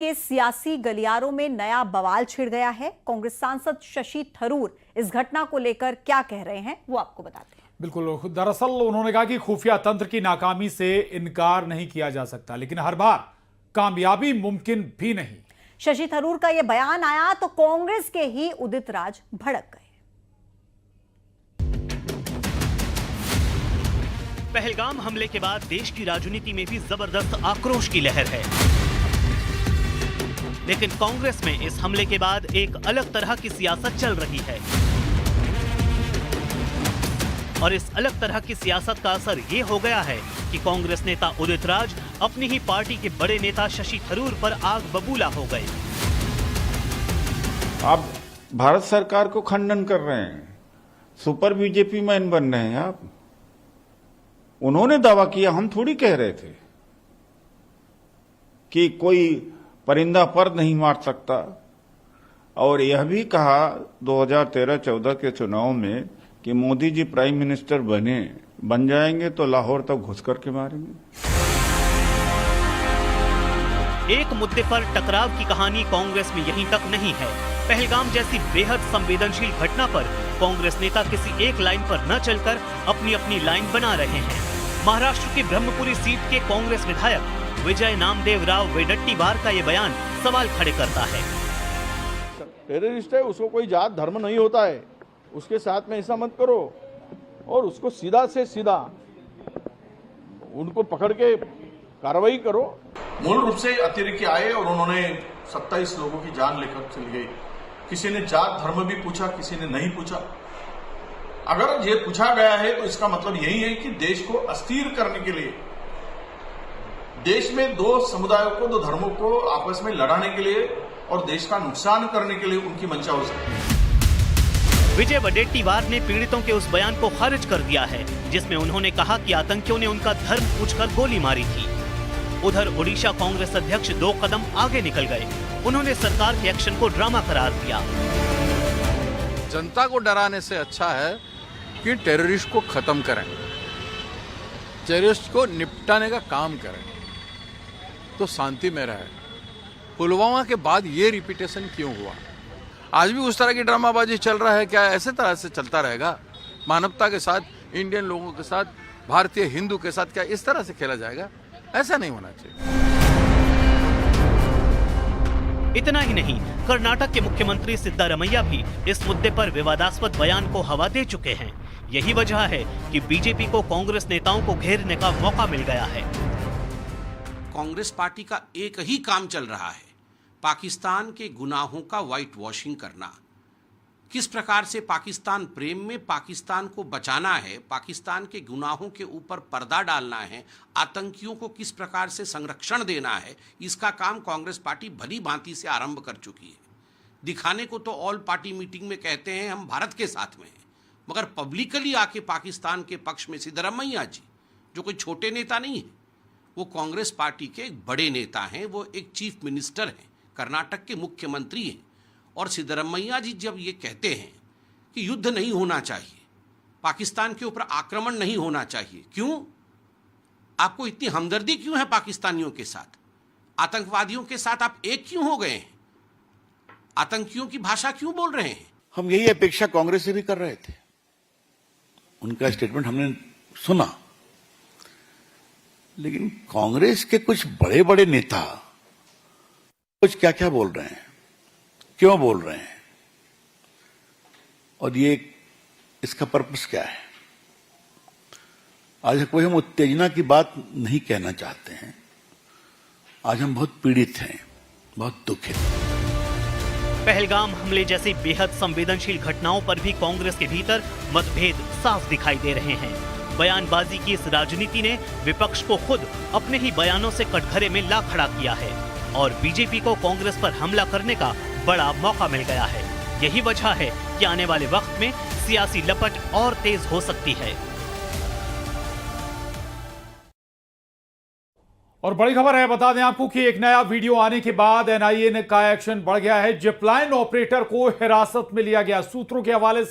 के सियासी गलियारों में नया बवाल छिड़ गया है। कांग्रेस सांसद शशि थरूर इस घटना को लेकर क्या कह रहे हैं वो आपको बताते हैं। बिल्कुल, दरअसल उन्होंने कहा कि खुफिया तंत्र की नाकामी से इनकार नहीं किया जा सकता, लेकिन हर बार कामयाबी मुमकिन भी नहीं। शशि थरूर का यह बयान आया तो कांग्रेस के ही उदित राज भड़क गए। पहलगाम हमले के बाद देश की राजनीति में भी जबरदस्त आक्रोश की लहर है, लेकिन कांग्रेस में इस हमले के बाद एक अलग तरह की सियासत चल रही है। और इस अलग तरह की सियासत का असर ये हो गया है कि कांग्रेस नेता उदित राज अपनी ही पार्टी के बड़े नेता शशि थरूर पर आग बबूला हो गए। आप भारत सरकार को खंडन कर रहे हैं, सुपर बीजेपी मैन बन रहे हैं आप। उन्होंने दावा किया, हम थोड़ी कह रहे थे कि कोई परिंदा पर नहीं मार सकता। और यह भी कहा 2013-14 के चुनाव में कि मोदी जी प्राइम मिनिस्टर बन जाएंगे तो लाहौर तक घुस करके मारेंगे। एक मुद्दे पर टकराव की कहानी कांग्रेस में यहीं तक नहीं है। पहलगाम जैसी बेहद संवेदनशील घटना पर कांग्रेस नेता किसी एक लाइन पर न चलकर अपनी अपनी लाइन बना रहे हैं। महाराष्ट्र की ब्रह्मपुरी सीट के कांग्रेस विधायक विजय नामदेव राव वेडट्टीवार का ये बयान सवाल खड़े करता है। टेररिस्ट है, उसको कोई जात धर्म नहीं होता है, उसके साथ में ऐसा मत करो और उसको सीधा से सीधा उनको पकड़ के कार्रवाई करो। मूल रूप से अतिरेकी आए और उन्होंने 27 लोगों की जान लेकर चली गई। किसी ने जात धर्म भी पूछा, किसी ने नहीं पूछा। अगर ये पूछा गया है तो इसका मतलब यही है कि देश को अस्थिर करने के लिए, देश में दो समुदायों को, दो धर्मों को आपस में लड़ाने के लिए और देश का नुकसान करने के लिए उनकी मंशा हो सकती है। विजय वडेट्टीवार ने पीड़ितों के उस बयान को खारिज कर दिया है जिसमें उन्होंने कहा कि आतंकियों ने उनका धर्म पूछकर गोली मारी थी। उधर ओडिशा कांग्रेस अध्यक्ष 2 कदम आगे निकल गए। उन्होंने सरकार के एक्शन को ड्रामा करार दिया। जनता को डराने से अच्छा है कि टेररिस्ट को खत्म करें, टेररिस्ट को निपटाने का काम करें तो शांति में रहे। पुलवामा के बाद ये रिपीटेशन क्यों हुआ? आज भी उस तरह की ड्रामाबाजी चल रहा है क्या? ऐसे तरह से चलता रहेगा? मानवता के साथ, इंडियन लोगों के साथ, भारतीय हिंदू के साथ क्या इस तरह से खेला जाएगा? ऐसा नहीं होना चाहिए। इतना ही नहीं, कर्नाटक के मुख्यमंत्री सिद्धारमैया भी इस मुद्दे पर विवादास्पद बयान को हवा दे चुके हैं। यही वजह है कि बीजेपी को कांग्रेस नेताओं को घेरने का मौका मिल गया है। कांग्रेस पार्टी का एक ही काम चल रहा है, पाकिस्तान के गुनाहों का व्हाइट वॉशिंग करना। किस प्रकार से पाकिस्तान प्रेम में पाकिस्तान को बचाना है, पाकिस्तान के गुनाहों के ऊपर पर्दा डालना है, आतंकियों को किस प्रकार से संरक्षण देना है, इसका काम कांग्रेस पार्टी भली भांति से आरंभ कर चुकी है। दिखाने को तो ऑल पार्टी मीटिंग में कहते हैं हम भारत के साथ में हैं, मगर पब्लिकली आके पाकिस्तान के पक्ष में सिद्धरमैया जी, जो कोई छोटे नेता नहीं है, वो कांग्रेस पार्टी के एक बड़े नेता हैं, वो एक चीफ मिनिस्टर हैं, कर्नाटक के मुख्यमंत्री हैं। और सिद्धरमैया जी जब ये कहते हैं कि युद्ध नहीं होना चाहिए, पाकिस्तान के ऊपर आक्रमण नहीं होना चाहिए, क्यों? आपको इतनी हमदर्दी क्यों है पाकिस्तानियों के साथ? आतंकवादियों के साथ आप एक क्यों हो गए हैं? आतंकियों की भाषा क्यों बोल रहे हैं? हम यही अपेक्षा कांग्रेस से भी कर रहे थे। उनका स्टेटमेंट हमने सुना, लेकिन कांग्रेस के कुछ बड़े बड़े नेता कुछ क्या क्या बोल रहे हैं, क्यों बोल रहे हैं, और ये इसका पर्पस क्या है? आज कोई हम उत्तेजना की बात नहीं कहना चाहते हैं। आज हम बहुत पीड़ित हैं, बहुत दुखित। पहलगाम हमले जैसी बेहद संवेदनशील घटनाओं पर भी कांग्रेस के भीतर मतभेद साफ दिखाई दे रहे हैं। बयानबाजी की इस राजनीति ने विपक्ष को खुद अपने ही बयानों से कटघरे में ला खड़ा किया है और बीजेपी को कांग्रेस पर हमला करने का बड़ा मौका मिल गया है। यही वजह है कि आने वाले वक्त में सियासी लपट और तेज हो सकती है। और बड़ी खबर है, बता दें आपको कि एक नया वीडियो आने के बाद एनआईए का एक्शन बढ़ गया है। जिपलाइन ऑपरेटर को हिरासत में लिया गया। सूत्रों के हवाले से